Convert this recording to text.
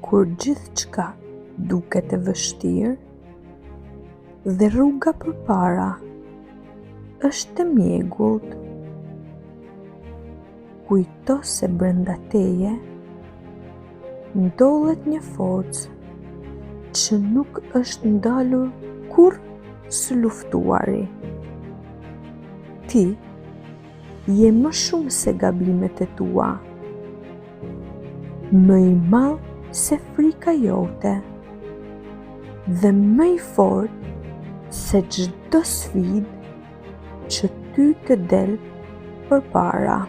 kur gjithçka duket e vështirë dhe rruga përpara është e mjegullt. Kujto se brenda teje ndodhet një forcë që nuk është ndalur kurrë së luftuari. Ti je më shumë se gabimet e tua, më i madh se frika jote dhe më i fortë se çdo sfidë që ty të del përpara.